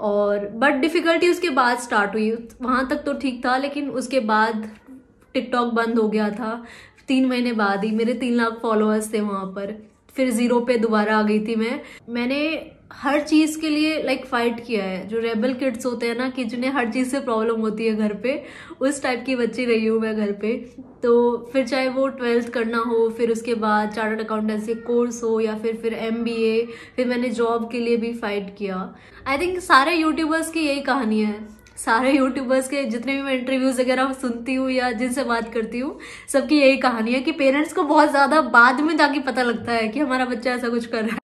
और but difficulty उसके बाद स्टार्ट हुई। वहाँ तक तो ठीक था, लेकिन उसके बाद टिकटॉक बंद हो गया था। 3 महीने बाद ही मेरे 3 लाख फॉलोअर्स थे वहाँ पर। फिर ज़ीरो पे दोबारा आ गई थी मैंने हर चीज़ के लिए लाइक फाइट किया है। जो रेबल किड्स होते हैं ना, कि जिन्हें हर चीज़ से प्रॉब्लम होती है घर पे, उस टाइप की बच्ची रही हूँ मैं घर पे। तो फिर चाहे वो 12th करना हो, फिर उसके बाद चार्टर्ड अकाउंटेंसी कोर्स हो, या फिर MBA, फिर मैंने जॉब के लिए भी फाइट किया। आई थिंक सारे यूट्यूबर्स की यही कहानी है। सारे यूट्यूबर्स के जितने भी मैं इंटरव्यूज वगैरह सुनती हूँ या जिनसे बात करती हूँ, सबकी यही कहानी है कि पेरेंट्स को बहुत ज़्यादा बाद में जाके पता लगता है कि हमारा बच्चा ऐसा कुछ कर रहा है।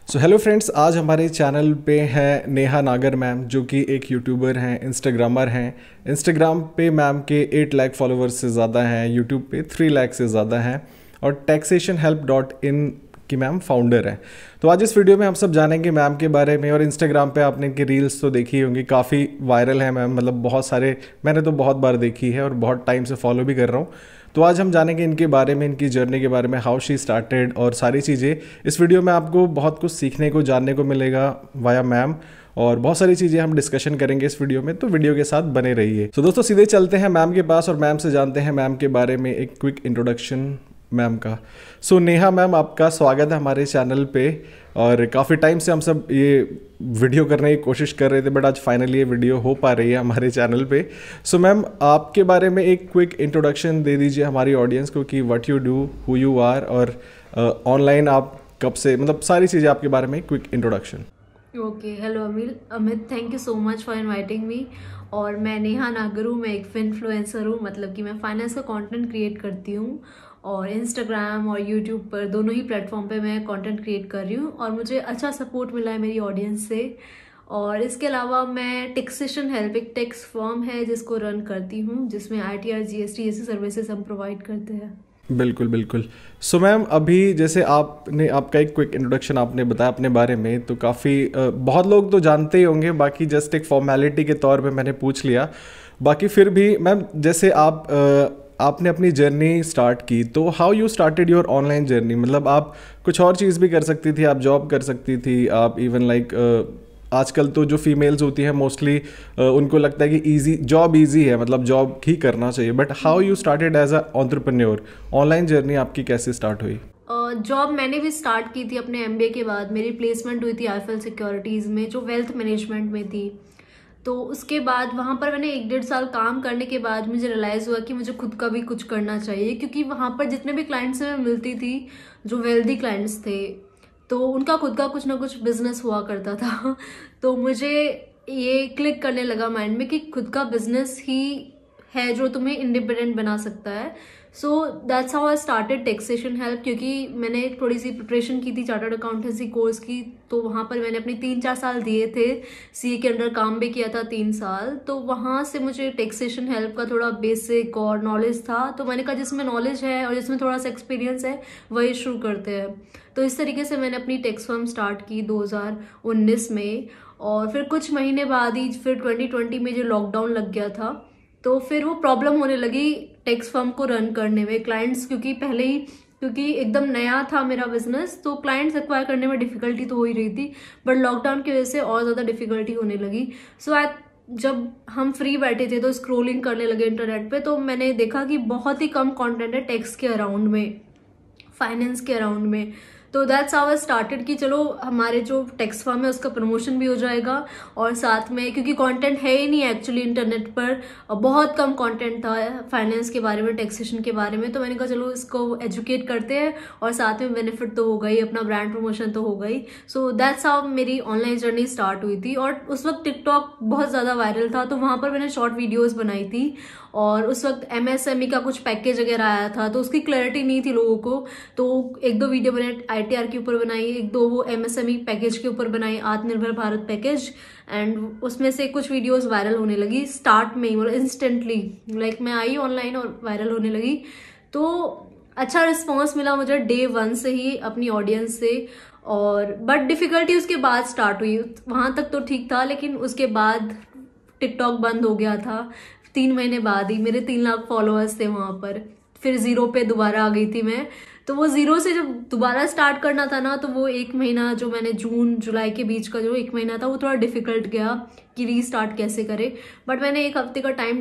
सो हेलो फ्रेंड्स, आज हमारे चैनल पे है नेहा नागर मैम, जो कि एक यूट्यूबर हैं, इंस्टाग्रामर हैं। इंस्टाग्राम पे मैम के 8 लाख फॉलोअर्स से ज़्यादा हैं, यूट्यूब पे 3 लाख से ज़्यादा हैं, और taxationhelp.in की मैम फाउंडर हैं। तो आज इस वीडियो में हम सब जानेंगे मैम के बारे में। और इंस्टाग्राम पे आपने इनकी रील्स तो देखी होंगी, काफ़ी वायरल है मैम, मतलब बहुत सारे, मैंने तो बहुत बार देखी है और बहुत टाइम से फॉलो भी कर रहा हूँ। तो आज हम जानेंगे इनके बारे में, इनकी जर्नी के बारे में, हाउ शी स्टार्टेड, और सारी चीज़ें। इस वीडियो में आपको बहुत कुछ सीखने को, जानने को मिलेगा वाया मैम, और बहुत सारी चीज़ें हम डिस्कशन करेंगे इस वीडियो में। तो वीडियो के साथ बने रहिए। तो दोस्तों सीधे चलते हैं मैम के पास और मैम से जानते हैं मैम के बारे में एक क्विक इंट्रोडक्शन मैम का। सो नेहा मैम, आपका स्वागत है हमारे चैनल पे। और काफ़ी टाइम से हम सब ये वीडियो करने की कोशिश कर रहे थे, बट आज फाइनली ये वीडियो हो पा रही है हमारे चैनल पे। सो मैम, आपके बारे में एक क्विक इंट्रोडक्शन दे दीजिए हमारी ऑडियंस को कि what you do, who you are, और ऑनलाइन आप कब से, मतलब सारी चीज़ें आपके बारे में quick introduction. Okay, hello Amit, thank you so much for inviting me. और मैं नेहा नागर हूँ, मैं एक इन्फ्लुएंसर हूँ, मतलब कि मैं फाइनेंस का कंटेंट क्रिएट करती हूँ और इंस्टाग्राम और यूट्यूब पर दोनों ही प्लेटफॉर्म पे मैं कंटेंट क्रिएट कर रही हूँ, और मुझे अच्छा सपोर्ट मिला है मेरी ऑडियंस से। और इसके अलावा मैं टैक्सेशन हेल्प, एक टैक्स फर्म है जिसको रन करती हूँ, जिसमें ITR GST जैसी सर्विसेज हम प्रोवाइड करते हैं। बिल्कुल बिल्कुल। सो मैम, अभी जैसे आपने, आपका एक क्विक इंट्रोडक्शन आपने बताया अपने बारे में, तो काफ़ी बहुत लोग तो जानते ही होंगे, बाकी जस्ट एक फॉर्मेलिटी के तौर पे मैंने पूछ लिया। बाकी फिर भी मैम, जैसे आपने अपनी जर्नी स्टार्ट की, तो how you started your online journey? मतलब आप कुछ और चीज़ भी कर सकती थी, आप जॉब कर सकती थी, आप इवन लाइक आजकल तो जो फीमेल्स होती हैं मोस्टली उनको लगता है कि जॉब ईजी है, मतलब जॉब ही करना चाहिए। But how you started as an entrepreneur? Online journey आपकी कैसे स्टार्ट हुई? जॉब मैंने भी स्टार्ट की थी अपने MBA के बाद। मेरी प्लेसमेंट हुई थी IIFL सिक्योरिटीज़ में, जो वेल्थ मैनेजमेंट में थी। तो उसके बाद वहाँ पर मैंने 1-1.5 साल काम करने के बाद मुझे रियलाइज़ हुआ कि मुझे खुद का भी कुछ करना चाहिए, क्योंकि वहाँ पर जितने भी क्लाइंट्स से मैं मिलती थी, जो वेल्दी क्लाइंट्स थे, तो उनका खुद का कुछ ना कुछ बिजनेस हुआ करता था। तो मुझे ये क्लिक करने लगा माइंड में कि खुद का बिजनेस ही है जो तुम्हें इंडिपेंडेंट बना सकता है। So that's how I started taxation help, क्योंकि मैंने थोड़ी सी प्रिपरेशन की थी चार्टर्ड अकाउंटेंसी कोर्स की, तो वहाँ पर मैंने अपने 3-4 साल दिए थे। CA के अंडर काम भी किया था 3 साल, तो वहाँ से मुझे टैक्सेशन हेल्प का थोड़ा बेसिक और नॉलेज था। तो मैंने कहा जिसमें नॉलेज है और जिसमें थोड़ा सा एक्सपीरियंस है वही शुरू करते हैं। तो इस तरीके से मैंने अपनी टैक्स फर्म स्टार्ट की 2019 में। और फिर कुछ महीने बाद ही फिर 2020 में जो लॉकडाउन लग गया था, तो फिर वो प्रॉब्लम होने लगी टैक्स फर्म को रन करने में। क्लाइंट्स, क्योंकि एकदम नया था मेरा बिजनेस, तो क्लाइंट्स एक्वायर करने में डिफिकल्टी तो हो ही रही थी, बट लॉकडाउन की वजह से और ज़्यादा डिफिकल्टी होने लगी। सो जब हम फ्री बैठे थे तो स्क्रोलिंग करने लगे इंटरनेट पे, तो मैंने देखा कि बहुत ही कम कंटेंट है टैक्स के अराउंड में, फाइनेंस के अराउंड में। तो दैट्स हाउ आई स्टार्टेड कि चलो हमारे जो टैक्स फर्म है उसका प्रमोशन भी हो जाएगा, और साथ में क्योंकि कंटेंट है ही नहीं एक्चुअली इंटरनेट पर, बहुत कम कंटेंट था फाइनेंस के बारे में, टैक्सेशन के बारे में। तो मैंने कहा चलो इसको एजुकेट करते हैं, और साथ में बेनिफिट तो हो गई, अपना ब्रांड प्रमोशन तो हो गई। सो दैट्स हाउ मेरी ऑनलाइन जर्नी स्टार्ट हुई थी। और उस वक्त टिकटॉक बहुत ज़्यादा वायरल था, तो वहाँ पर मैंने शॉर्ट वीडियोज़ बनाई थी। और उस वक्त MSME का कुछ पैकेज वगैरह आया था, तो उसकी क्लैरिटी नहीं थी लोगों को। तो 1-2 वीडियो मैंने ITR के ऊपर बनाई, 1-2 वो MSME पैकेज के ऊपर बनाई, आत्मनिर्भर भारत पैकेज। एंड उसमें से कुछ वीडियोस वायरल होने लगी स्टार्ट में ही, मतलब इंस्टेंटली, लाइक मैं आई ऑनलाइन और वायरल होने लगी। तो अच्छा रिस्पॉन्स मिला मुझे Day 1 से ही अपनी ऑडियंस से। और बट डिफ़िकल्टी उसके बाद स्टार्ट हुई। वहाँ तक तो ठीक था, लेकिन उसके बाद टिकटॉक बंद हो गया था। 3 महीने बाद ही मेरे 3 लाख फॉलोअर्स थे वहाँ पर। फिर ज़ीरो पे दोबारा आ गई थी मैं। तो वो जीरो से जब दोबारा स्टार्ट करना था ना, तो वो 1 महीना जो मैंने जून जुलाई के बीच का जो 1 महीना था वो थोड़ा डिफिकल्ट गया कि रीस्टार्ट कैसे करे। बट मैंने 1 हफ्ते का टाइम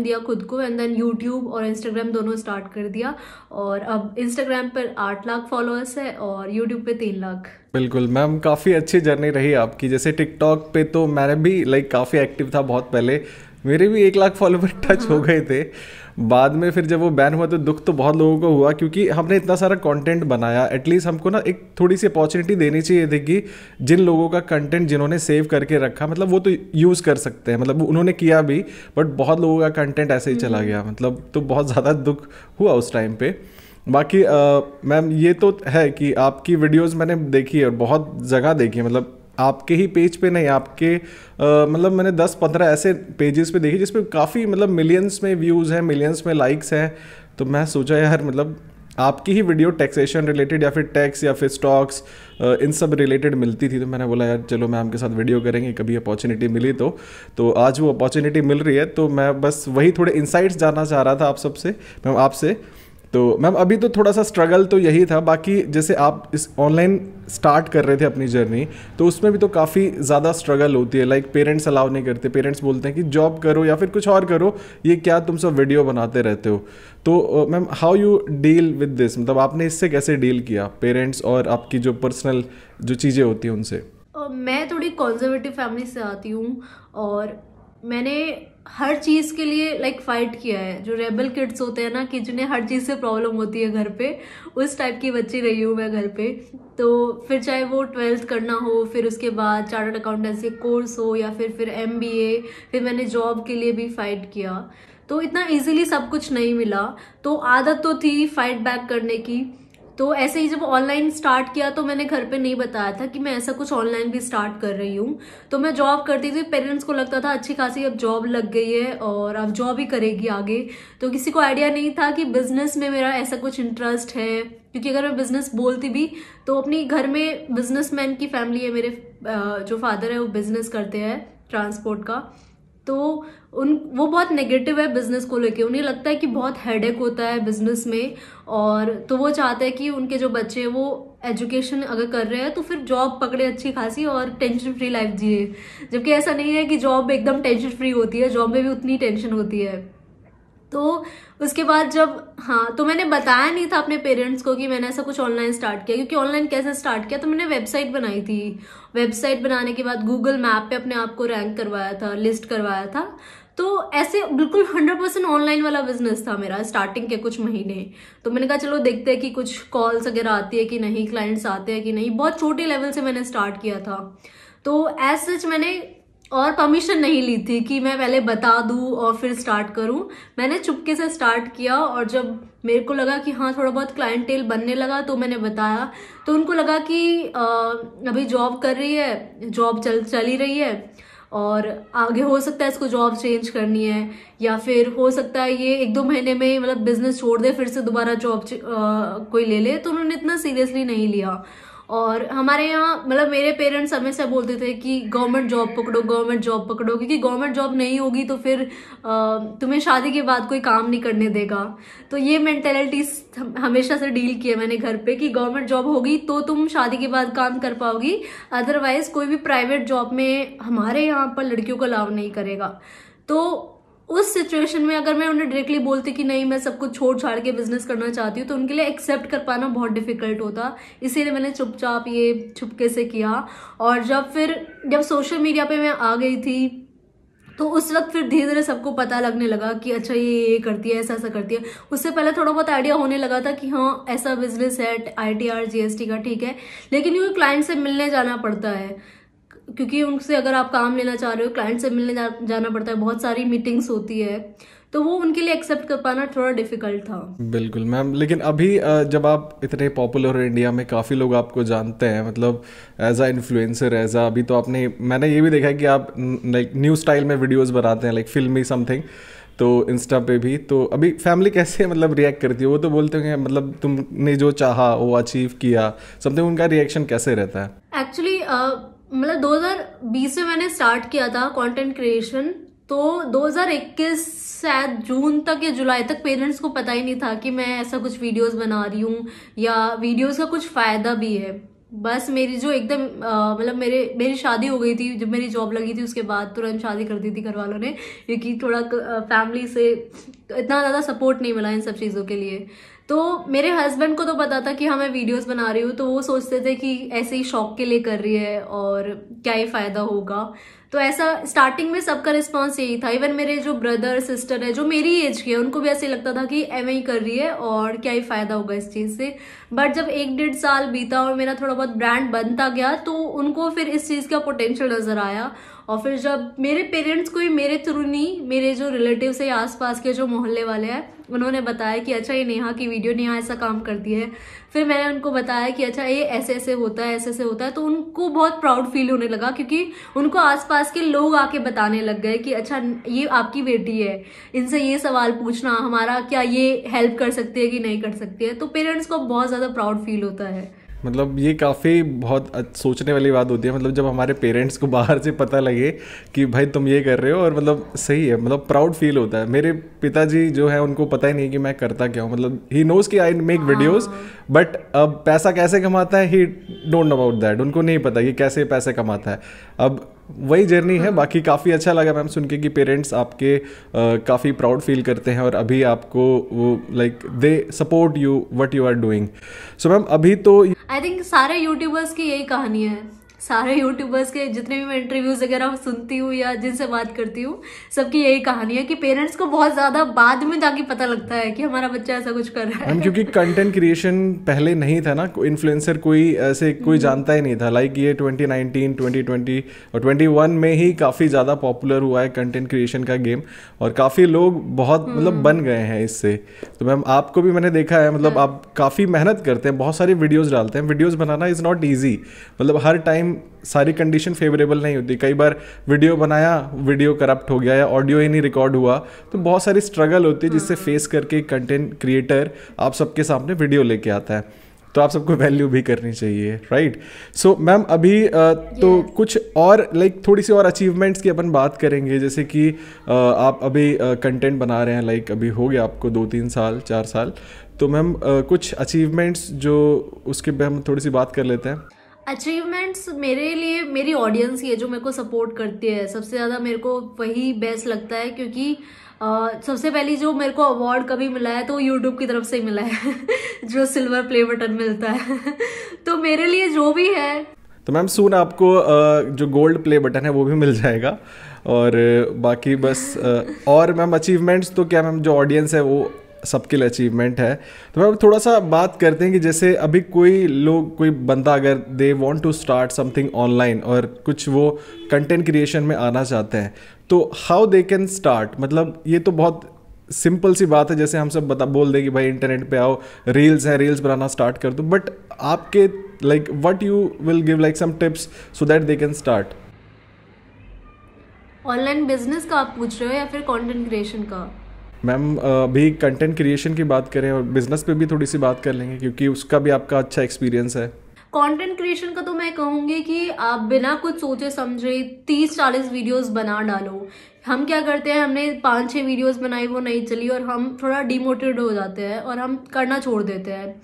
दिया खुद को, एंड देन यूट्यूब और इंस्टाग्राम दोनों स्टार्ट कर दिया। और अब इंस्टाग्राम पर 8 लाख फॉलोअर्स है और यूट्यूब पे 3 लाख। बिल्कुल मैम, काफ़ी अच्छी जर्नी रही आपकी। जैसे टिकटॉक पे तो मैंने भी काफ़ी एक्टिव था बहुत पहले, मेरे भी 1 लाख फॉलोवर टच हो गए थे। बाद में फिर जब वो बैन हुआ तो दुख तो बहुत लोगों को हुआ, क्योंकि हमने इतना सारा कंटेंट बनाया। एटलीस्ट हमको ना एक थोड़ी सी अपॉर्चुनिटी देनी चाहिए थी कि जिन लोगों का कंटेंट जिन्होंने सेव करके रखा, मतलब वो तो यूज़ कर सकते हैं, मतलब उन्होंने किया भी, बट बहुत लोगों का कंटेंट ऐसे ही चला गया, मतलब तो बहुत ज़्यादा दुख हुआ उस टाइम पे। बाकी मैम ये तो है कि आपकी वीडियोस मैंने देखी है और बहुत जगह देखी है, मतलब आपके ही पेज पे नहीं, आपके मतलब मैंने 10-15 ऐसे पेजेस पे देखी जिसपे काफ़ी मतलब मिलियंस में व्यूज़ हैं, मिलियंस में लाइक्स हैं। तो मैं सोचा यार मतलब आपकी ही वीडियो टैक्सेशन रिलेटेड या फिर टैक्स या फिर स्टॉक्स इन सब रिलेटेड मिलती थी, तो मैंने बोला यार चलो मैम के साथ वीडियो करेंगे, कभी अपॉर्चुनिटी मिली तो आज वो अपॉर्चुनिटी मिल रही है। तो मैं बस वही थोड़े इंसाइट्स जानना चाह रहा था आप सबसे, मैम आपसे। तो मैम अभी तो थोड़ा सा स्ट्रगल तो यही था, बाकी जैसे आप इस ऑनलाइन स्टार्ट कर रहे थे अपनी जर्नी, तो उसमें भी तो काफ़ी ज़्यादा स्ट्रगल होती है। पेरेंट्स अलाउ नहीं करते, पेरेंट्स बोलते हैं कि जॉब करो या फिर कुछ और करो, ये क्या तुम सब वीडियो बनाते रहते हो। तो ma'am how you deal with this, मतलब आपने इससे कैसे डील किया, पेरेंट्स और आपकी जो पर्सनल जो चीज़ें होती हैं उनसे? मैं थोड़ी कंजर्वेटिव फैमिली से आती हूँ और मैंने हर चीज़ के लिए फाइट किया है। जो रेबल किड्स होते हैं ना, कि जिन्हें हर चीज़ से प्रॉब्लम होती है घर पे, उस टाइप की बच्ची रही हूँ मैं घर पे। तो फिर चाहे वो 12th करना हो, फिर उसके बाद चार्टर्ड अकाउंटेंसी कोर्स हो, या फिर MBA, फिर मैंने जॉब के लिए भी फाइट किया। तो इतना इजीली सब कुछ नहीं मिला, तो आदत तो थी फाइट बैक करने की। तो ऐसे ही जब ऑनलाइन स्टार्ट किया तो मैंने घर पे नहीं बताया था कि मैं ऐसा कुछ ऑनलाइन भी स्टार्ट कर रही हूँ। तो मैं जॉब करती थी, पेरेंट्स को लगता था अच्छी खासी अब जॉब लग गई है और अब जॉब ही करेगी आगे। तो किसी को आइडिया नहीं था कि बिजनेस में मेरा ऐसा कुछ इंटरेस्ट है, क्योंकि अगर मैं बिजनेस बोलती भी तो अपनी घर में बिजनेसमैन की फैमिली है, मेरे जो फादर है वो बिजनेस करते हैं ट्रांसपोर्ट का। तो वो बहुत नेगेटिव है बिजनेस को लेके, उन्हें लगता है कि बहुत हेडेक होता है बिजनेस में, और तो वो चाहते हैं कि उनके जो बच्चे हैं वो एजुकेशन अगर कर रहे हैं तो फिर जॉब पकड़े अच्छी खासी और टेंशन फ्री लाइफ जिए। जबकि ऐसा नहीं है कि जॉब एकदम टेंशन फ्री होती है, जॉब में भी उतनी टेंशन होती है। तो उसके बाद तो मैंने बताया नहीं था अपने पेरेंट्स को कि मैंने ऐसा कुछ ऑनलाइन स्टार्ट किया, क्योंकि ऑनलाइन कैसे स्टार्ट किया, तो मैंने वेबसाइट बनाई थी। वेबसाइट बनाने के बाद गूगल मैप पे अपने आप को रैंक करवाया था, लिस्ट करवाया था। तो ऐसे बिल्कुल 100% ऑनलाइन वाला बिजनेस था मेरा स्टार्टिंग के कुछ महीने। तो मैंने कहा चलो देखते हैं कि कुछ कॉल्स वगैरह आती है कि नहीं, क्लाइंट्स आते हैं कि नहीं। बहुत छोटे लेवल से मैंने स्टार्ट किया था। तो एज सच मैंने और परमिशन नहीं ली थी कि मैं पहले बता दूं और फिर स्टार्ट करूं। मैंने चुपके से स्टार्ट किया, और जब मेरे को लगा कि हाँ थोड़ा बहुत क्लाइंटेल बनने लगा तो मैंने बताया। तो उनको लगा कि अभी जॉब कर रही है, जॉब चल ही रही है, और आगे हो सकता है इसको जॉब चेंज करनी है, या फिर हो सकता है ये 1-2 महीने में मतलब बिजनेस छोड़ दे, फिर से दोबारा जॉब कोई ले ले। तो उन्होंने इतना सीरियसली नहीं लिया। और हमारे यहाँ मतलब मेरे पेरेंट्स हमेशा बोलते थे कि गवर्नमेंट जॉब पकड़ो, गवर्नमेंट जॉब पकड़ो, क्योंकि गवर्नमेंट जॉब नहीं होगी तो फिर तुम्हें शादी के बाद कोई काम नहीं करने देगा। तो ये मेंटेलिटी हमेशा से डील किया मैंने घर पे कि गवर्नमेंट जॉब होगी तो तुम शादी के बाद काम कर पाओगी, अदरवाइज कोई भी प्राइवेट जॉब में हमारे यहाँ पर लड़कियों को अलाउ नहीं करेगा। तो उस सिचुएशन में अगर मैं उन्हें डायरेक्टली बोलती कि नहीं मैं सब कुछ छोड़ छाड़ के बिजनेस करना चाहती हूँ, तो उनके लिए एक्सेप्ट कर पाना बहुत डिफिकल्ट होता। इसीलिए मैंने चुपचाप ये छुपके से किया। और जब सोशल मीडिया पे मैं आ गई थी तो उस वक्त फिर धीरे धीरे सबको पता लगने लगा कि अच्छा ये करती है, ऐसा करती है। उससे पहले थोड़ा बहुत आइडिया होने लगा था कि हाँ ऐसा बिजनेस है ITR GST का, ठीक है, लेकिन क्योंकि क्लाइंट से मिलने जाना पड़ता है, क्योंकि उनसे अगर आप काम लेना चाह रहे हो क्लाइंट से मिलने जाना पड़ता है, बहुत सारी मीटिंग्स होती है, तो वो उनके लिए एक्सेप्ट कर पाना थोड़ा डिफिकल्ट था। बिल्कुल मैम, लेकिन अभी जब आप इतने पॉपुलर हो इंडिया में, काफ़ी लोग आपको जानते हैं, मतलब एज अ इन्फ्लुएंसर, अभी तो मैंने ये भी देखा है कि आप न्यू स्टाइल में वीडियोस बनाते हैं, फिल्मी समथिंग, तो इंस्टा पे भी। तो अभी फैमिली कैसे मतलब रिएक्ट करती है? वो तो बोलते हैं मतलब तुमने जो चाहा वो अचीव किया समथिंग, उनका रिएक्शन कैसे रहता है? एक्चुअली मतलब 2020 में मैंने स्टार्ट किया था कंटेंट क्रिएशन, तो 2021 शायद जून तक या जुलाई तक पेरेंट्स को पता ही नहीं था कि मैं ऐसा कुछ वीडियोस बना रही हूँ या वीडियोस का कुछ फायदा भी है। बस मेरी जो एकदम मतलब मेरी शादी हो गई थी, जब मेरी जॉब लगी थी उसके बाद तुरंत शादी कर दी थी घर वालों ने, क्योंकि थोड़ा फैमिली से इतना ज़्यादा सपोर्ट नहीं मिला इन सब चीज़ों के लिए। तो मेरे हस्बैंड को तो पता था कि हाँ मैं वीडियोस बना रही हूँ, तो वो सोचते थे कि ऐसे ही शौक के लिए कर रही है और क्या ही फायदा होगा। तो ऐसा स्टार्टिंग में सबका रिस्पॉन्स यही था। इवन मेरे जो ब्रदर सिस्टर है जो मेरी एज के है, उनको भी ऐसे लगता था कि एम ही कर रही है और क्या ही फायदा होगा इस चीज से। बट जब 1-1.5 साल बीता और मेरा थोड़ा बहुत ब्रांड बनता गया, तो उनको फिर इस चीज का पोटेंशियल नजर आया। और फिर जब मेरे पेरेंट्स को ही मेरे थ्रू नहीं, मेरे जो रिलेटिव्स है आसपास के जो मोहल्ले वाले हैं, उन्होंने बताया कि अच्छा ये नेहा की वीडियो, नेहा ऐसा काम करती है। फिर मैंने उनको बताया कि अच्छा ये ऐसे ऐसे होता है, ऐसे ऐसे होता है। तो उनको बहुत प्राउड फील होने लगा, क्योंकि उनको आसपास के लोग आके बताने लग गए कि अच्छा ये आपकी बेटी है, इनसे ये सवाल पूछना, हमारा क्या ये हेल्प कर सकती है कि नहीं कर सकती है। तो पेरेंट्स को बहुत ज़्यादा प्राउड फील होता है। मतलब ये काफ़ी बहुत सोचने वाली बात होती है, मतलब जब हमारे पेरेंट्स को बाहर से पता लगे कि भाई तुम ये कर रहे हो, और मतलब सही है, मतलब प्राउड फील होता है। मेरे पिताजी जो है उनको पता ही नहीं कि मैं करता क्या हूँ, मतलब ही नोज कि आई मेक वीडियोस, बट अब पैसा कैसे कमाता है ही डोंट नो अबाउट दैट। उनको नहीं पता कि कैसे पैसे कमाता है। अब वही जर्नी है। बाकी काफ़ी अच्छा लगा मैम सुन के कि पेरेंट्स आपके काफ़ी प्राउड फील करते हैं और अभी आपको वो like they support you what you are doing. So ma'am अभी तो आई थिंक सारे यूट्यूबर्स की यही कहानी है। सारे यूट्यूबर्स के जितने भी मैं इंटरव्यूज वगैरह सुनती हूँ या जिनसे बात करती हूँ, सबकी यही कहानी है कि पेरेंट्स को बहुत ज्यादा बाद में जाके पता लगता है कि हमारा बच्चा ऐसा कुछ कर रहा है। क्योंकि कंटेंट क्रिएशन पहले नहीं था ना, इन्फ्लुएंसर कोई ऐसे कोई जानता ही नहीं था। लाइक ये 2019, 2020 और 21 में ही काफ़ी ज़्यादा पॉपुलर हुआ है कंटेंट क्रिएशन का गेम, और काफ़ी लोग बहुत मतलब बन गए हैं इससे। तो मैम आपको भी मैंने देखा है, मतलब आप काफ़ी मेहनत करते हैं, बहुत सारी वीडियोज़ डालते हैं। Videos banana is not easy, मतलब हर टाइम सारी कंडीशन फेवरेबल नहीं होती। कई बार वीडियो बनाया, वीडियो करप्ट हो गया या ऑडियो ही नहीं रिकॉर्ड हुआ, तो बहुत सारी स्ट्रगल होती है जिससे फेस करके कंटेंट क्रिएटर आप सबके सामने वीडियो लेके आता है। तो आप सबको वैल्यू भी करनी चाहिए, राइट। सो मैम अभी तो कुछ और लाइक थोड़ी सी और अचीवमेंट्स की अपन बात करेंगे, जैसे कि आप अभी कंटेंट बना रहे हैं, लाइक अभी हो गया आपको 2-3 साल 4 साल, तो मैम कुछ अचीवमेंट्स जो उसके पे हम थोड़ी सी बात कर लेते हैं। अचीवमेंट्स मेरे लिए मेरी ऑडियंस ही है जो मेरे को सपोर्ट करती है। सबसे ज़्यादा मेरे को वही बेस्ट लगता है, क्योंकि सबसे पहली जो मेरे को अवार्ड कभी मिला है तो यूट्यूब की तरफ से ही मिला है जो सिल्वर प्ले बटन मिलता है तो मेरे लिए जो भी है। तो मैम सून आपको जो गोल्ड प्ले बटन है वो भी मिल जाएगा। और बाकी बस और मैम अचीवमेंट्स तो क्या मैम, जो ऑडियंस है वो सबके लिए अचीवमेंट है। तो मैम थोड़ा सा बात करते हैं कि जैसे अभी कोई बंदा अगर they want to start something online और कुछ वो कंटेंट क्रिएशन में आना चाहते हैं, तो हाउ दे कैन स्टार्ट। मतलब ये तो बहुत सिंपल सी बात है, जैसे हम सब बोल दें कि भाई इंटरनेट पे आओ, रील्स हैं, रील्स बनाना स्टार्ट कर दो, बट आपके like what you will give like some tips so that they can start. Online business का आप पूछ रहे हो या फिर कंटेंट क्रिएशन का? मैम अभी कंटेंट क्रिएशन की बात करें और बिजनेस पे भी थोड़ी सी बात कर लेंगे, क्योंकि उसका भी आपका अच्छा एक्सपीरियंस है। कंटेंट क्रिएशन का तो मैं कहूँगी कि आप बिना कुछ सोचे समझे 30-40 वीडियोस बना डालो। हम क्या करते हैं, हमने 5-6 वीडियोस बनाई, वो नहीं चली और हम थोड़ा डिमोटिवेट हो जाते हैं और हम करना छोड़ देते हैं।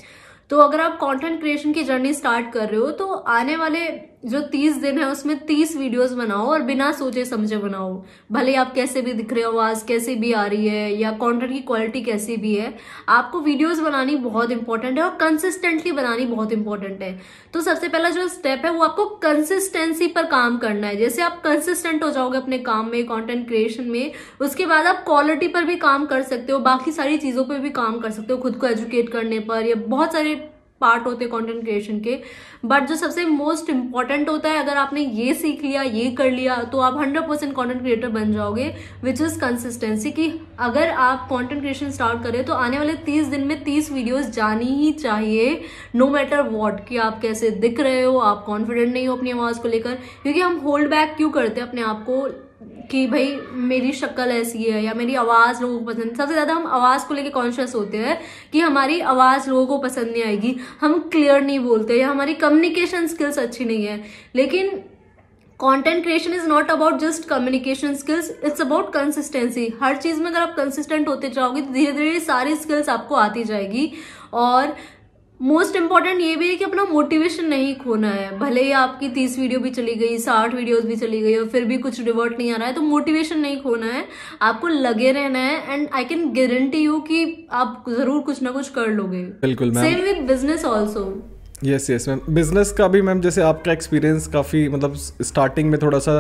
तो अगर आप कंटेंट क्रिएशन की जर्नी स्टार्ट कर रहे हो तो आने वाले जो 30 दिन है उसमें 30 वीडियोस बनाओ और बिना सोचे समझे बनाओ। भले आप कैसे भी दिख रहे हो, आवाज कैसी भी आ रही है या कंटेंट की क्वालिटी कैसी भी है, आपको वीडियोस बनानी बहुत इंपॉर्टेंट है और कंसिस्टेंटली बनानी बहुत इंपॉर्टेंट है। तो सबसे पहला जो स्टेप है वो आपको कंसिस्टेंसी पर काम करना है। जैसे आप कंसिस्टेंट हो जाओगे अपने काम में, कंटेंट क्रिएशन में, उसके बाद आप क्वालिटी पर भी काम कर सकते हो, बाकी सारी चीजों पर भी काम कर सकते हो, खुद को एजुकेट करने पर, या बहुत सारे पार्ट होते हैं कंटेंट क्रिएशन के। बट जो सबसे मोस्ट इंपॉर्टेंट होता है, अगर आपने ये सीख लिया, ये कर लिया, तो आप 100% कंटेंट क्रिएटर बन जाओगे, विच इज कंसिस्टेंसी। कि अगर आप कंटेंट क्रिएशन स्टार्ट करें तो आने वाले 30 दिन में 30 वीडियोस जानी ही चाहिए, नो मैटर व्हाट। कि आप कैसे दिख रहे हो, आप कॉन्फिडेंट नहीं हो अपनी आवाज को लेकर, क्योंकि हम होल्ड बैक क्यों करते हैं अपने आप को कि भाई मेरी शक्ल ऐसी है या मेरी आवाज लोगों को पसंद। सबसे ज्यादा हम आवाज को लेके कॉन्शियस होते हैं कि हमारी आवाज लोगों को पसंद नहीं आएगी, हम क्लियर नहीं बोलते या हमारी कम्युनिकेशन स्किल्स अच्छी नहीं है। लेकिन content creation is not about just communication skills, it's about consistency. हर चीज में अगर आप कंसिस्टेंट होते जाओगे तो धीरे धीरे सारी स्किल्स आपको आती जाएगी। और मोस्ट इंपॉर्टेंट ये भी है कि अपना मोटिवेशन नहीं खोना है। भले ही आपकी 30 वीडियो भी चली गई, 60 वीडियोस भी चली गई और फिर भी कुछ रिवर्ट नहीं आ रहा है, तो मोटिवेशन नहीं खोना है, आपको लगे रहना है। And I can guarantee you कि आप जरूर कुछ ना कुछ कर लोगे। बिल्कुल ma'am. Same with business also. Yes yes ma'am. Business का भी मैम जैसे आपका एक्सपीरियंस काफ़ी मतलब स्टार्टिंग में थोड़ा सा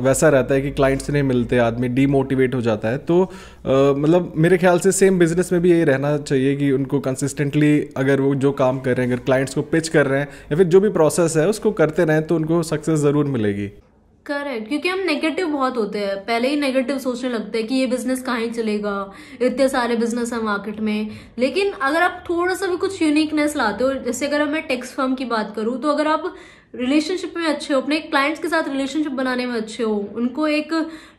वैसा रहता है कि क्लाइंट्स नहीं मिलते, आदमी डीमोटिवेट हो जाता है, तो मतलब मेरे ख्याल से सेम बिजनेस में भी यही रहना चाहिए कि उनको कंसिस्टेंटली अगर वो जो काम कर रहे हैं, अगर क्लाइंट्स को पिच कर रहे हैं या फिर जो भी प्रोसेस है उसको करते रहें तो उनको सक्सेस ज़रूर मिलेगी। करेक्ट, क्योंकि हम नेगेटिव बहुत होते हैं, पहले ही नेगेटिव सोचने लगते हैं कि ये बिजनेस कहाँ ही चलेगा, इतने सारे बिजनेस है मार्केट में। लेकिन अगर आप थोड़ा सा भी कुछ यूनिकनेस लाते हो, जैसे अगर मैं टेक्स फर्म की बात करूँ, तो अगर आप रिलेशनशिप में अच्छे हो, अपने क्लाइंट्स के साथ रिलेशनशिप बनाने में अच्छे हो, उनको एक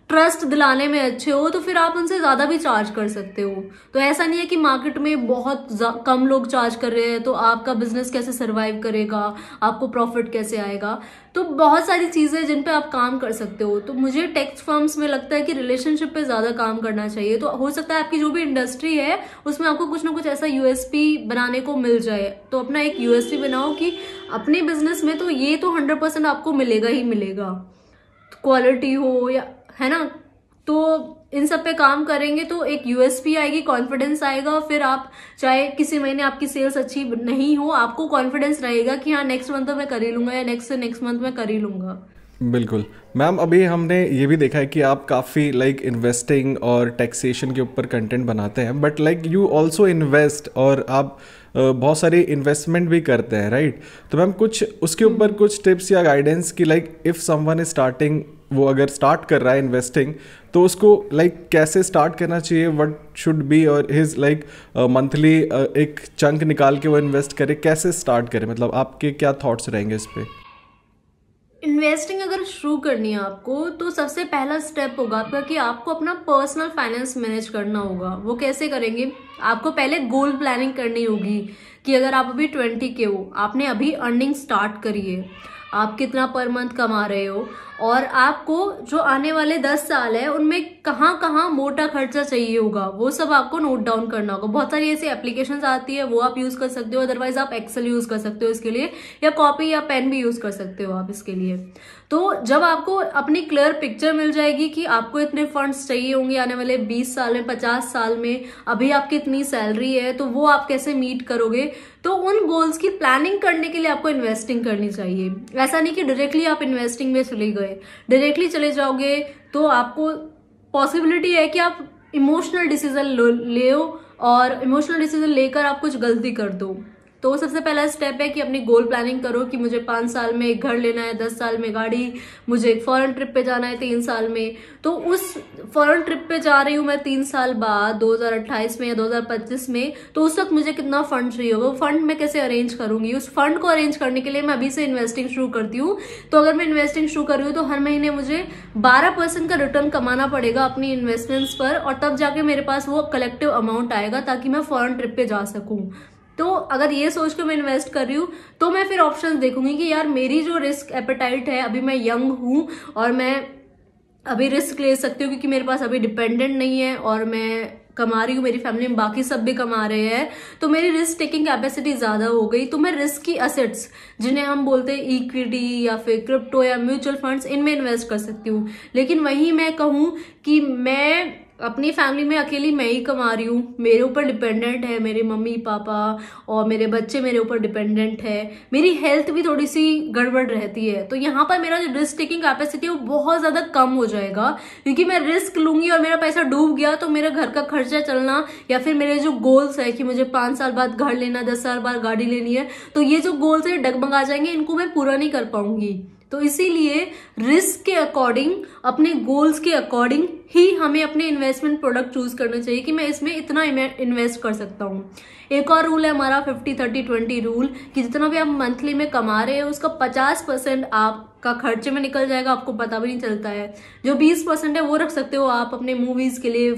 ट्रस्ट दिलाने में अच्छे हो, तो फिर आप उनसे ज्यादा भी चार्ज कर सकते हो। तो ऐसा नहीं है कि मार्केट में बहुत कम लोग चार्ज कर रहे हैं तो आपका बिजनेस कैसे सरवाइव करेगा, आपको प्रॉफिट कैसे आएगा। तो बहुत सारी चीजें जिन पे आप काम कर सकते हो। तो मुझे टेक्स फर्म्स में लगता है कि रिलेशनशिप पे ज्यादा काम करना चाहिए। तो हो सकता है आपकी जो भी इंडस्ट्री है उसमें आपको कुछ ना कुछ ऐसा यूएसपी बनाने को मिल जाए, तो अपना एक यूएसपी बनाओ कि अपने बिजनेस में तो ये तो 100% आपको मिलेगा ही मिलेगा, क्वालिटी हो या, है ना। तो इन सब पे काम करेंगे तो एक यूएसपी आएगी, कॉन्फिडेंस आएगा। फिर आप चाहे किसी महीने आपकी सेल्स अच्छी नहीं हो, आपको कॉन्फिडेंस रहेगा कि हाँ नेक्स्ट मंथ तो मैं कर ही लूंगा या नेक्स्ट मंथ मैं कर ही लूंगा। बिल्कुल मैम। अभी हमने ये भी देखा है कि आप काफ़ी लाइक इन्वेस्टिंग और टैक्सेशन के ऊपर कंटेंट बनाते हैं, but like you also invest और आप बहुत सारी इन्वेस्टमेंट भी करते हैं, राइट? तो मैम कुछ उसके ऊपर कुछ टिप्स या गाइडेंस कि like if someone is starting, वो अगर स्टार्ट कर रहा है इन्वेस्टिंग, तो उसको लाइक कैसे स्टार्ट करना चाहिए, व्हाट शुड बी और हिज लाइक मंथली एक चंक निकाल के वो इन्वेस्ट करे, कैसे स्टार्ट करे, मतलब आपके क्या थॉट्स रहेंगे इस पे? इन्वेस्टिंग अगर शुरू करनी है आपको, तो सबसे पहला स्टेप होगा आपका कि आपको अपना पर्सनल फाइनेंस मैनेज करना होगा। वो कैसे करेंगे? आपको पहले गोल प्लानिंग करनी होगी कि अगर आप अभी 20 के हो, आपने अभी अर्निंग स्टार्ट करी है, आप कितना पर मंथ कमा रहे हो, और आपको जो आने वाले 10 साल है उनमें कहाँ कहाँ मोटा खर्चा चाहिए होगा, वो सब आपको नोट डाउन करना होगा। बहुत सारी ऐसी एप्लीकेशंस आती है, वो आप यूज कर सकते हो, अदरवाइज आप एक्सेल यूज कर सकते हो इसके लिए, या कॉपी या पेन भी यूज कर सकते हो आप इसके लिए। तो जब आपको अपनी क्लियर पिक्चर मिल जाएगी कि आपको इतने फंड्स चाहिए होंगे आने वाले 20 साल में, 50 साल में, अभी आपकी इतनी सैलरी है, तो वो आप कैसे मीट करोगे, तो उन गोल्स की प्लानिंग करने के लिए आपको इन्वेस्टिंग करनी चाहिए। ऐसा नहीं कि डायरेक्टली आप इन्वेस्टिंग में चले गए, डायरेक्टली चले जाओगे तो आपको पॉसिबिलिटी है कि आप इमोशनल डिसीजन ले और इमोशनल डिसीजन लेकर आप कुछ गलती कर दो। तो सबसे पहला स्टेप है कि अपनी गोल प्लानिंग करो कि मुझे 5 साल में एक घर लेना है, 10 साल में गाड़ी, मुझे एक फॉरेन ट्रिप पे जाना है 3 साल में। तो उस फॉरेन ट्रिप पे जा रही हूँ मैं 3 साल बाद, 2028 में या 2025 में, तो उस वक्त मुझे कितना फंड चाहिए होगा, वो फंड मैं कैसे अरेंज करूंगी। उस फंड को अरेंज करने के लिए मैं अभी से इन्वेस्टिंग शुरू करती हूँ। तो अगर मैं इन्वेस्टिंग शुरू कर रही हूँ तो हर महीने मुझे 12% का रिटर्न कमाना पड़ेगा अपनी इन्वेस्टमेंट्स पर, और तब जाके मेरे पास वो कलेक्टिव अमाउंट आएगा ताकि मैं फॉरेन ट्रिप पे जा सकूं। तो अगर ये सोच के मैं इन्वेस्ट कर रही हूँ तो मैं फिर ऑप्शंस देखूंगी कि यार मेरी जो रिस्क एपेटाइट है, अभी मैं यंग हूँ और मैं अभी रिस्क ले सकती हूँ क्योंकि मेरे पास अभी डिपेंडेंट नहीं है और मैं कमा रही हूँ, मेरी फैमिली में बाकी सब भी कमा रहे हैं, तो मेरी रिस्क टेकिंग कैपेसिटी ज्यादा हो गई। तो मैं रिस्क की असेट्स, जिन्हें हम बोलते हैं इक्विटी या फिर क्रिप्टो या म्यूचुअल फंड्स, इनमें इन्वेस्ट कर सकती हूँ। लेकिन वहीं मैं कहूँ कि मैं अपनी फैमिली में अकेली मैं ही कमा रही हूँ, मेरे ऊपर डिपेंडेंट है मेरे मम्मी पापा और मेरे बच्चे मेरे ऊपर डिपेंडेंट है, मेरी हेल्थ भी थोड़ी सी गड़बड़ रहती है। तो यहाँ पर मेरा जो रिस्क टेकिंग कैपेसिटी है वो बहुत ज्यादा कम हो जाएगा, क्योंकि मैं रिस्क लूंगी और मेरा पैसा डूब गया तो मेरा घर का खर्चा चलना या फिर मेरे जो गोल्स है कि मुझे 5 साल बाद घर लेना, 10 साल बाद गाड़ी लेनी है, तो ये जो गोल्स है डगमगा जाएंगे, इनको मैं पूरा नहीं कर पाऊंगी। तो इसीलिए रिस्क के अकॉर्डिंग, अपने गोल्स के अकॉर्डिंग ही हमें अपने इन्वेस्टमेंट प्रोडक्ट चूज करना चाहिए कि मैं इसमें इतना इन्वेस्ट कर सकता हूँ। एक और रूल है हमारा 50-30-20 रूल, कि जितना भी आप मंथली में कमा रहे हैं उसका 50% आपका खर्चे में निकल जाएगा, आपको पता भी नहीं चलता है। जो 20% है वो रख सकते हो आप अपने मूवीज के लिए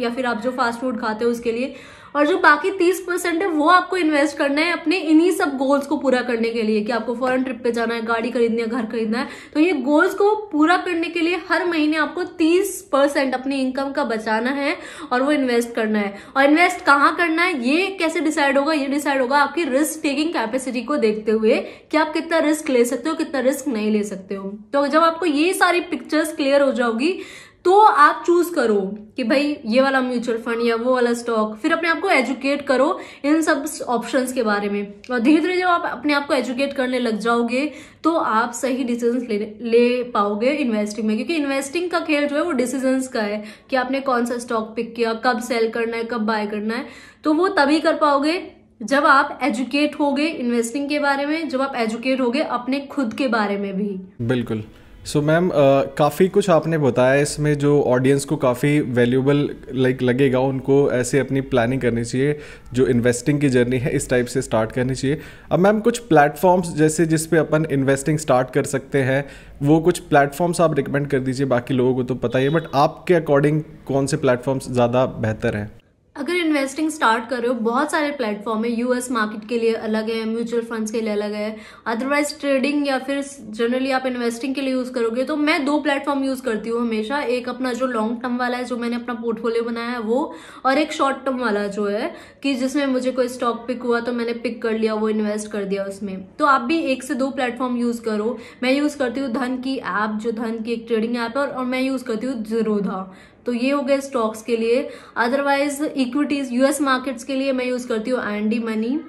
या फिर आप जो फास्ट फूड खाते हो उसके लिए, और जो बाकी 30% है वो आपको इन्वेस्ट करना है अपने इन्हीं सब गोल्स को पूरा करने के लिए, कि आपको फॉरेन ट्रिप पे जाना है, गाड़ी खरीदनी है, घर खरीदना है। तो ये गोल्स को पूरा करने के लिए हर महीने आपको 30% अपनी इनकम का बचाना है और वो इन्वेस्ट करना है। और इन्वेस्ट कहाँ करना है ये कैसे डिसाइड होगा? ये डिसाइड होगा आपकी रिस्क टेकिंग कैपेसिटी को देखते हुए कि आप कितना रिस्क ले सकते हो, कितना रिस्क नहीं ले सकते हो। तो जब आपको ये सारी पिक्चर्स क्लियर हो जाओगी तो आप चूज करो कि भाई ये वाला म्यूचुअल फंड या वो वाला स्टॉक। फिर अपने आप को एजुकेट करो इन सब ऑप्शंस के बारे में, और धीरे धीरे जब आप अपने आप को एजुकेट करने लग जाओगे तो आप सही डिसीजंस ले पाओगे इन्वेस्टिंग में। क्योंकि इन्वेस्टिंग का खेल जो है वो डिसीजंस का है कि आपने कौन सा स्टॉक पिक किया, कब सेल करना है, कब बाय करना है। तो वो तभी कर पाओगे जब आप एजुकेट होगे इन्वेस्टिंग के बारे में, जब आप एजुकेट होगे अपने खुद के बारे में भी। बिल्कुल। सो मैम काफ़ी कुछ आपने बताया इसमें, जो ऑडियंस को काफ़ी वैल्यूबल लगेगा, उनको ऐसे अपनी प्लानिंग करनी चाहिए, जो इन्वेस्टिंग की जर्नी है इस टाइप से स्टार्ट करनी चाहिए। अब मैम कुछ प्लेटफॉर्म्स जैसे जिस पे अपन इन्वेस्टिंग स्टार्ट कर सकते हैं, वो कुछ प्लेटफॉर्म्स आप रिकमेंड कर दीजिए। बाकी लोगों को तो पता ही है, बट आपके अकॉर्डिंग कौन से प्लेटफॉर्म्स ज़्यादा बेहतर हैं? अगर इन्वेस्टिंग स्टार्ट कर रहे हो, बहुत सारे प्लेटफॉर्म है। यूएस मार्केट के लिए अलग है, म्यूचुअल फंड्स के लिए अलग है। अदरवाइज ट्रेडिंग या फिर जनरली आप इन्वेस्टिंग के लिए यूज करोगे तो मैं 2 प्लेटफॉर्म यूज करती हूँ हमेशा। एक अपना जो लॉन्ग टर्म वाला है, जो मैंने अपना पोर्टफोलियो बनाया है वो, और एक शॉर्ट टर्म वाला जो है कि जिसमें मुझे कोई स्टॉक पिक हुआ तो मैंने पिक कर लिया, वो इन्वेस्ट कर दिया उसमें। तो आप भी 1 से 2 प्लेटफॉर्म यूज करो। मैं यूज करती हूँ धन की ऐप, जो धन की एक ट्रेडिंग ऐप है, और मैं यूज करती हूँ ज़ीरोधा। तो ये हो गए स्टॉक्स के लिए। अदरवाइज इक्विटीज यूएस मार्केट्स के लिए मैं यूज करती हूँ एंडी मनी,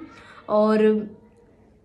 और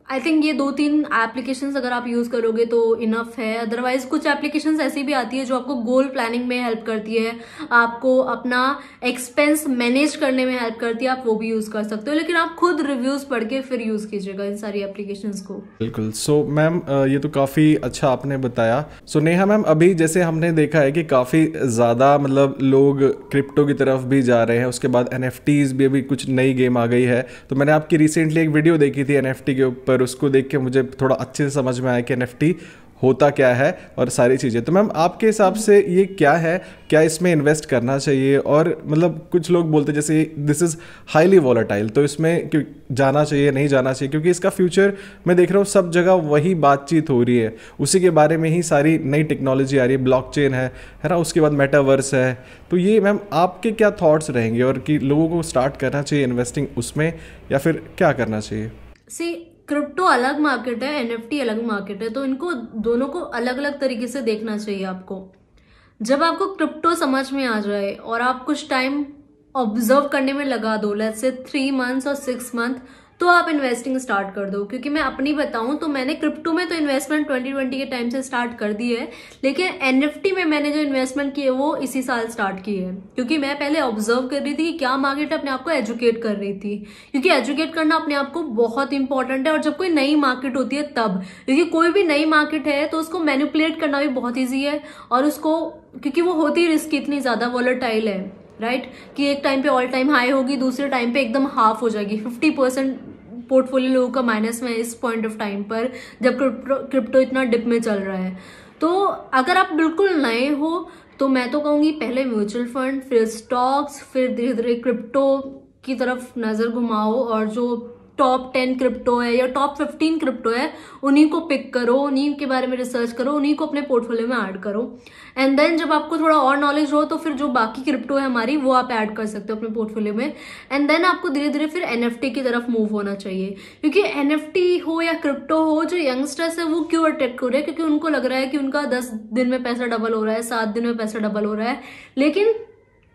आई थिंक ये 2-3 एप्लीकेशंस अगर आप यूज करोगे तो इनफ है। अदरवाइज कुछ एप्लीकेशंस ऐसी भी आती है जो आपको गोल प्लानिंग में हेल्प करती है, आपको अपना एक्सपेंस मैनेज करने में हेल्प करती है, आप वो भी यूज कर सकते हो। लेकिन आप खुद रिव्यूज पढ़ के फिर यूज कीजिएगा इन सारी एप्लीकेशंस को। बिल्कुल। सो मैम ये तो काफ़ी अच्छा आपने बताया। सो नेहा मैम, अभी जैसे हमने देखा है कि काफ़ी ज़्यादा मतलब लोग क्रिप्टो की तरफ भी जा रहे हैं, उसके बाद NFTs भी अभी कुछ नई गेम आ गई है। तो मैंने आपकी रिसेंटली एक वीडियो देखी थी NFT के ऊपर, उसको देख के मुझे थोड़ा अच्छे से समझ में आया कि NFT होता क्या है और सारी चीज़ें। तो मैम आपके हिसाब से ये क्या है, क्या इसमें इन्वेस्ट करना चाहिए? और मतलब कुछ लोग बोलते हैं जैसे दिस इज़ हाईली वॉलेटाइल, तो इसमें क्यों जाना चाहिए, नहीं जाना चाहिए? क्योंकि इसका फ्यूचर मैं देख रहा हूँ सब जगह वही बातचीत हो रही है, उसी के बारे में ही सारी नई टेक्नोलॉजी आ रही है। ब्लॉकचेन है ना, उसके बाद मेटावर्स है। तो ये मैम आपके क्या थॉट्स रहेंगे, और कि लोगों को स्टार्ट करना चाहिए इन्वेस्टिंग उसमें या फिर क्या करना चाहिए? क्रिप्टो अलग मार्केट है, NFT अलग मार्केट है, तो इनको दोनों को अलग अलग तरीके से देखना चाहिए आपको। जब आपको क्रिप्टो समझ में आ जाए और आप कुछ टाइम ऑब्जर्व करने में लगा दो, लेट्स से 3 मंथ्स और 6 मंथ, तो आप इन्वेस्टिंग स्टार्ट कर दो। क्योंकि मैं अपनी बताऊं तो मैंने क्रिप्टो में तो इन्वेस्टमेंट 2020 के टाइम से स्टार्ट कर दी है, लेकिन NFT में मैंने जो इन्वेस्टमेंट की है वो इसी साल स्टार्ट की है। क्योंकि मैं पहले ऑब्जर्व कर रही थी कि क्या मार्केट है, अपने आप को एजुकेट कर रही थी। क्योंकि एजुकेट करना अपने आप को बहुत इंपॉर्टेंट है, और जब कोई नई मार्केट होती है तब, क्योंकि कोई भी नई मार्केट है तो उसको मैनिपुलेट करना भी बहुत ईजी है, और उसको क्योंकि वो होती रिस्क इतनी ज्यादा वॉलेटाइल है, राइट, कि एक टाइम पे ऑल टाइम हाई होगी, दूसरे टाइम पे एकदम हाफ हो जाएगी। 50% पोर्टफोलियो लोगों का माइनस में इस पॉइंट ऑफ टाइम पर, जब क्रिप्टो इतना डिप में चल रहा है। तो अगर आप बिल्कुल नए हो तो मैं तो कहूंगी पहले म्यूचुअल फंड, फिर स्टॉक्स, फिर धीरे धीरे क्रिप्टो की तरफ नजर घुमाओ, और जो टॉप 10 क्रिप्टो है या टॉप 15 क्रिप्टो है उन्हीं को पिक करो, उन्हीं के बारे में रिसर्च करो, उन्हीं को अपने पोर्टफोलियो में ऐड करो। एंड देन जब आपको थोड़ा और नॉलेज हो तो फिर जो बाकी क्रिप्टो है हमारी, वो आप ऐड कर सकते हो अपने पोर्टफोलियो में। एंड देन आपको धीरे धीरे फिर NFT की तरफ मूव होना चाहिए। क्योंकि NFT हो या क्रिप्टो हो, जो यंगस्टर्स है वो क्यों अट्रैक्ट हो रहे हैं? क्योंकि उनको लग रहा है कि उनका 10 दिन में पैसा डबल हो रहा है, 7 दिन में पैसा डबल हो रहा है। लेकिन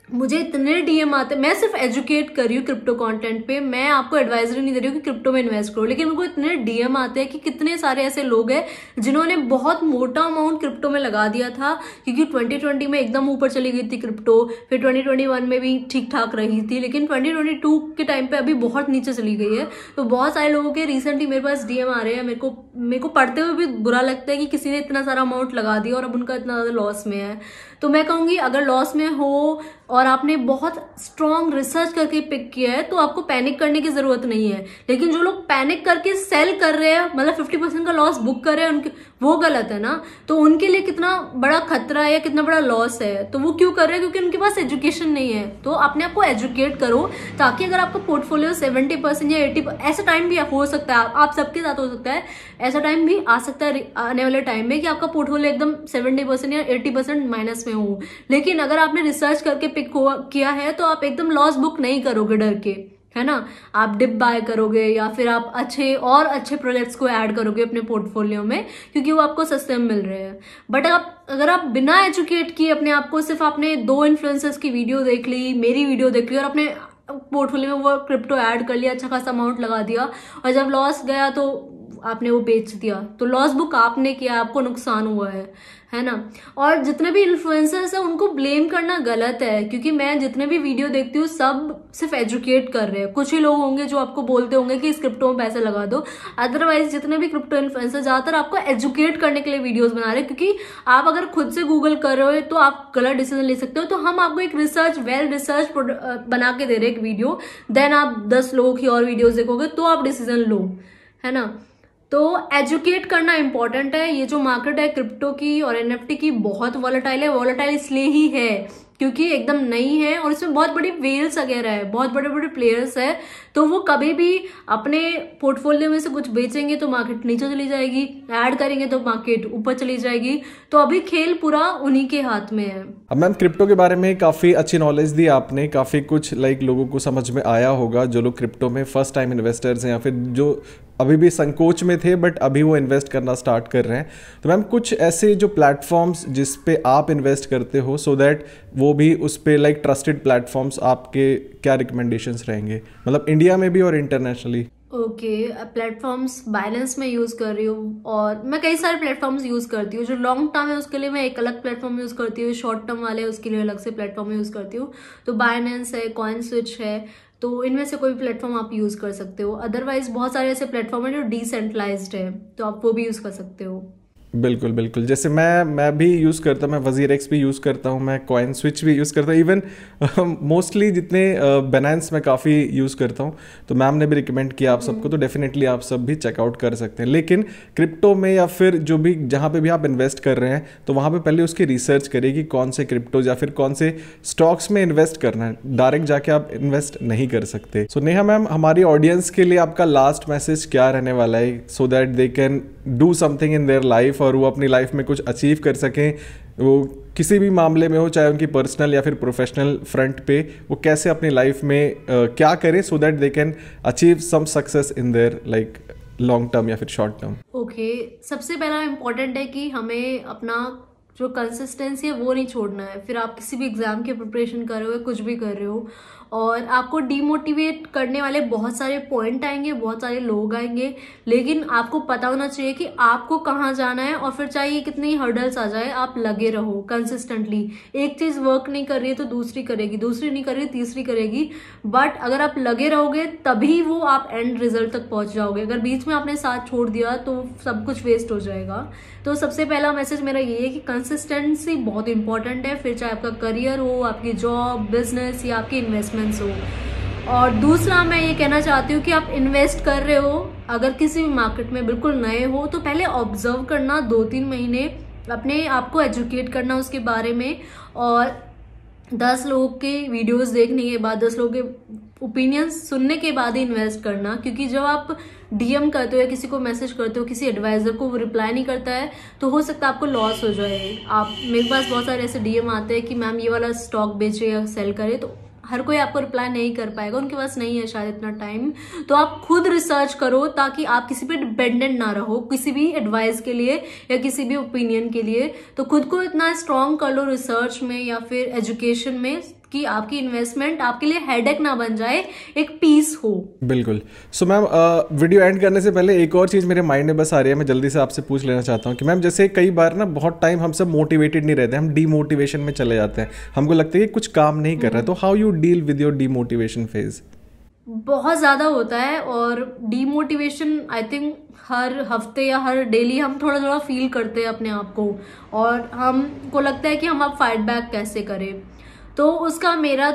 मुझे इतने DM आते, मैं सिर्फ एजुकेट कर रही हूँ क्रिप्टो कंटेंट पे, मैं आपको एडवाइजरी नहीं दे रही हूँ कि क्रिप्टो में इन्वेस्ट करो, लेकिन मुझे इतने DM आते हैं कि कितने सारे ऐसे लोग हैं जिन्होंने बहुत मोटा अमाउंट क्रिप्टो में लगा दिया था। क्योंकि 2020 में एकदम ऊपर चली गई थी क्रिप्टो, फिर 2021 में भी ठीक ठाक रही थी, लेकिन 2022 के टाइम पे अभी बहुत नीचे चली गई है। तो बहुत सारे लोगों के रिसेंटली मेरे पास DM आ रहे हैं, मेरे को पढ़ते हुए भी बुरा लगता है कि किसी ने इतना सारा अमाउंट लगा दिया और अब उनका इतना ज्यादा लॉस में है। तो मैं कहूंगी अगर लॉस में हो और आपने बहुत स्ट्रॉन्ग रिसर्च करके पिक किया है तो आपको पैनिक करने की जरूरत नहीं है। लेकिन जो लोग पैनिक करके सेल कर रहे हैं, मतलब 50% का लॉस बुक कर रहे हैं, उनके वो गलत है ना। तो उनके लिए कितना बड़ा खतरा है या कितना बड़ा लॉस है, तो वो क्यों कर रहे हैं? क्योंकि उनके पास एजुकेशन नहीं है। तो अपने आप को एजुकेट करो, ताकि अगर आपका पोर्टफोलियो 70% या 80%, ऐसा टाइम भी हो सकता है, आप सबके साथ हो सकता है, ऐसा टाइम भी आ सकता है आने वाले टाइम में कि आपका पोर्टफोलियो एकदम 70% या 80% माइनस में हो। लेकिन अगर आपने रिसर्च करके पिक किया है तो आप एकदम लॉस बुक नहीं करोगे डर के, है ना। आप डिप बाय करोगे या फिर आप अच्छे प्रोजेक्ट्स को ऐड करोगे अपने पोर्टफोलियो में, क्योंकि वो आपको सस्ते में मिल रहे हैं। बट अगर आप बिना एजुकेट किए अपने आप को, सिर्फ आपने 2 इन्फ्लुएंसर्स की वीडियो देख ली, मेरी वीडियो देख ली और अपने पोर्टफोलियो में वो क्रिप्टो ऐड कर लिया, अच्छा खासा अमाउंट लगा दिया, और जब लॉस गया तो आपने वो बेच दिया, तो लॉस बुक आपने किया, आपको नुकसान हुआ है ना। और जितने भी इन्फ्लुएंसर्स हैं उनको ब्लेम करना गलत है, क्योंकि मैं जितने भी वीडियो देखती हूँ सब सिर्फ एजुकेट कर रहे हैं। कुछ ही लोग होंगे जो आपको बोलते होंगे कि इस क्रिप्टो में पैसे लगा दो, अदरवाइज जितने भी क्रिप्टो इन्फ्लुएंसर ज्यादातर आपको एजुकेट करने के लिए वीडियोस बना रहे हैं। क्योंकि आप अगर खुद से गूगल कर रहे हो तो आप गलत डिसीजन ले सकते हो। तो हम आपको एक वेल रिसर्च बना के दे रहे हैं एक वीडियो, देन आप 10 लोगों की और वीडियोज देखोगे तो आप डिसीजन लो, है ना। तो एजुकेट करना इंपॉर्टेंट है। ये जो मार्केट है क्रिप्टो की और एनएफटी की बहुत वॉलेटाइल है। वॉलेटाइल इसलिए ही है क्योंकि एकदम नई है और इसमें बहुत बड़ी वेल्स वगैरह है, बहुत बड़े बड़े प्लेयर्स है। तो वो कभी भी अपने पोर्टफोलियो में से कुछ बेचेंगे तो मार्केट नीचे चली जाएगी, ऐड करेंगे तो मार्केट ऊपर चली जाएगी। तो अभी खेल पूरा उन्हीं के हाथ में है। अब मैम क्रिप्टो के बारे में काफ़ी अच्छी नॉलेज दी आपने, काफ़ी कुछ लोगों को समझ में आया होगा जो लोग क्रिप्टो में फर्स्ट टाइम इन्वेस्टर्स हैं या फिर जो अभी भी संकोच में थे बट अभी वो इन्वेस्ट करना स्टार्ट कर रहे हैं। तो मैम कुछ ऐसे जो प्लेटफॉर्म्स जिस पे आप इन्वेस्ट करते हो सो दैट वो भी उस पे ट्रस्टेड प्लेटफॉर्म्स, आपके क्या रिकमेंडेशंस रहेंगे, मतलब इंडिया में भी और इंटरनेशनली? ओके, प्लेटफॉर्म्स बाइनेंस में यूज़ कर रही हूँ और मैं कई सारे प्लेटफॉर्म्स यूज़ करती हूँ। जो लॉन्ग टर्म है उसके लिए मैं एक अलग प्लेटफॉर्म यूज़ करती हूँ, शॉर्ट टर्म वाले उसके लिए अलग से प्लेटफॉर्म यूज़ करती हूँ। तो बाइनेंस है, कॉइन स्विच है, तो इनमें से कोई भी प्लेटफॉर्म आप यूज़ कर सकते हो। अदरवाइज बहुत सारे ऐसे प्लेटफॉर्म है जो डिसेंट्रलाइज्ड है, तो आप वो भी यूज़ कर सकते हो। बिल्कुल बिल्कुल, जैसे मैं भी यूज़ करता हूँ, मैं वज़ीर भी यूज़ करता हूँ, मैं कॉइन स्विच भी यूज़ करता हूँ, इवन मोस्टली जितने बाइनेंस मैं काफ़ी यूज़ करता हूँ। तो मैम ने भी रिकमेंड किया आप सबको, तो डेफिनेटली आप सब भी चेकआउट कर सकते हैं। लेकिन क्रिप्टो में या फिर जो भी जहाँ पे भी आप इन्वेस्ट कर रहे हैं तो वहाँ पे पहले उसकी रिसर्च करिए कि कौन से क्रिप्टोज या फिर कौन से स्टॉक्स में इन्वेस्ट करना है। डायरेक्ट जाके आप इन्वेस्ट नहीं कर सकते। सो नेहा मैम, हमारी ऑडियंस के लिए आपका लास्ट मैसेज क्या रहने वाला है सो that they can do something in their life और वो अपनी लाइफ में कुछ अचीव कर सकें, वो किसी भी मामले में हो, चाहे उनकी पर्सनल या फिर प्रोफेशनल फ्रंट पे, वो कैसे अपनी लाइफ में क्या करें so that they can achieve some success in their long term या फिर शॉर्ट टर्म? ओके, सबसे पहला इम्पोर्टेंट है कि हमें अपना जो कंसिस्टेंसी है वो नहीं छोड़ना है। फिर आप किसी भी एग्जाम की प्रिपरेशन कर रहे हो, कुछ भी कर रहे हो, और आपको डीमोटिवेट करने वाले बहुत सारे पॉइंट आएंगे, बहुत सारे लोग आएंगे, लेकिन आपको पता होना चाहिए कि आपको कहाँ जाना है। और फिर चाहे कितनी हर्डल्स आ जाए, आप लगे रहो कंसिस्टेंटली। एक चीज वर्क नहीं कर रही है तो दूसरी करेगी, दूसरी नहीं कर रही तीसरी करेगी। बट अगर आप लगे रहोगे तभी वो आप एंड रिजल्ट तक पहुंच जाओगे। अगर बीच में आपने साथ छोड़ दिया तो सब कुछ वेस्ट हो जाएगा। तो सबसे पहला मैसेज मेरा ये है कि कंसिस्टेंसी बहुत इंपॉर्टेंट है, फिर चाहे आपका करियर हो, आपकी जॉब, बिजनेस या आपकी इन्वेस्टमेंट्स हो। और दूसरा मैं ये कहना चाहती हूँ कि आप इन्वेस्ट कर रहे हो, अगर किसी भी मार्केट में बिल्कुल नए हो तो पहले ऑब्जर्व करना 2-3 महीने, अपने आप को एजुकेट करना उसके बारे में, और 10 लोगों के वीडियोस देखने के बाद, 10 लोगों के ओपिनियंस सुनने के बाद ही इन्वेस्ट करना। क्योंकि जब आप डीएम करते हो या किसी को मैसेज करते हो, किसी एडवाइजर को, वो रिप्लाई नहीं करता है तो हो सकता है आपको लॉस हो जाए। आप मेरे पास बहुत सारे ऐसे डीएम आते हैं कि मैम ये वाला स्टॉक बेचे या सेल करे, तो हर कोई आपको रिप्लाई नहीं कर पाएगा, उनके पास नहीं है शायद इतना टाइम। तो आप खुद रिसर्च करो ताकि आप किसी पे डिपेंडेंट ना रहो, किसी भी एडवाइस के लिए या किसी भी ओपिनियन के लिए। तो खुद को इतना स्ट्रांग कर लो रिसर्च में या फिर एजुकेशन में कि आपकी इन्वेस्टमेंट आपके लिए हेडेक ना बन जाए, एक पीस हो। बिल्कुल। सो मैम, वीडियो एंड करने से पहले एक और चीज़ मेरे माइंड में बस आ रही है, मैं जल्दी से आपसे पूछ लेना चाहता हूँ कि मैम जैसे कई बार ना बहुत टाइम हम सब मोटिवेटेड नहीं रहते, हम डीमोटिवेशन में चले जाते हैं, हमको लगता है कि कुछ काम नहीं कर रहा है। तो how you deal with your demotivation phase? बहुत ज़्यादा होता है, और डीमोटिवेशन आई थिंक हर हफ्ते या हर डेली हम थोड़ा थोड़ा फील करते हैं अपने आप को, और हमको लगता है कि हम अब फाइट बैक कैसे करें। तो उसका मेरा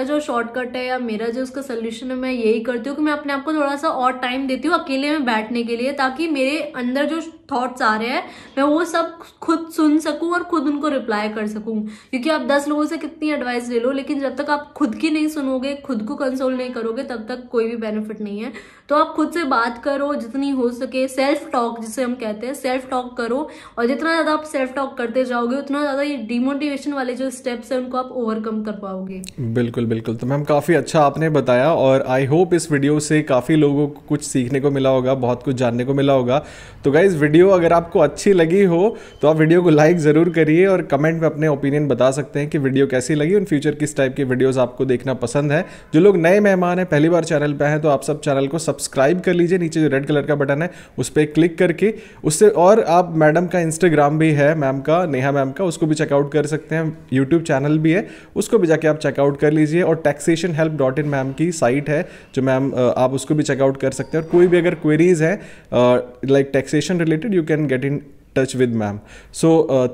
जो शॉर्टकट है या मेरा जो उसका सोल्यूशन है, मैं यही करती हूँ कि मैं अपने आप को थोड़ा सा और टाइम देती हूँ अकेले में बैठने के लिए, ताकि मेरे अंदर जो थॉट्स आ रहे हैं मैं वो सब खुद सुन सकूं और खुद उनको रिप्लाई कर सकूं। क्योंकि आप 10 लोगों से कितनी एडवाइस ले लो, लेकिन जब तक आप खुद की नहीं सुनोगे, खुद को कंसोल नहीं करोगे, तब तक कोई भी बेनिफिट नहीं है। तो आप खुद से बात करो जितनी हो सके, सेल्फ टॉक जिसे हम कहते हैं, सेल्फ टॉक करो। और जितना ज्यादा आप सेल्फ टॉक करते जाओगे उतना ज्यादा ये डिमोटिवेशन वाले जो स्टेप्स है उनको आप ओवरकम कर पाओगे। बिल्कुल बिल्कुल। तो मैम काफ़ी अच्छा आपने बताया और आई होप इस वीडियो से काफ़ी लोगों को कुछ सीखने को मिला होगा, बहुत कुछ जानने को मिला होगा। तो गाइज वीडियो अगर आपको अच्छी लगी हो तो आप वीडियो को लाइक ज़रूर करिए और कमेंट में अपने ओपिनियन बता सकते हैं कि वीडियो कैसी लगी। इन फ्यूचर किस टाइप की वीडियोस आपको देखना पसंद है। जो लोग नए मेहमान हैं, पहली बार चैनल पे हैं, तो आप सब चैनल को सब्सक्राइब कर लीजिए। नीचे जो रेड कलर का बटन है उस पर क्लिक करके उससे, और आप मैडम का इंस्टाग्राम भी है मैम का, नेहा मैम का, उसको भी चेकआउट कर सकते हैं। यूट्यूब चैनल भी है, उसको भी जाके आप चेकआउट कर लीजिए। और taxationhelp.in मैम की साइट है जो मैम आप उसको भी चेकआउट कर सकते हैं। और कोई भी अगर क्वेरीज है like taxation related, you can get in touch with ma'am. So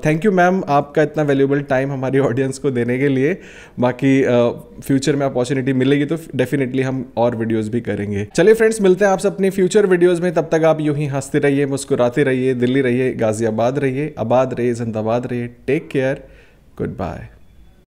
thank you ma'am, आपका इतना वैल्यूएबल टाइम हमारी ऑडियंस को देने के लिए। बाकी फ्यूचर में अपॉर्चुनिटी मिलेगी तो डेफिनेटली हम और वीडियोस भी करेंगे। चलिए फ्रेंड्स, मिलते हैं आपसे अपनी फ्यूचर वीडियोस में। तब तक आप यूं ही हंसते रहिए, मुस्कुराते रहिए, दिल्ली रहिए, गाजियाबाद रहिए, आबाद रहिए, जिंदाबाद रहिए। Take care, good bye.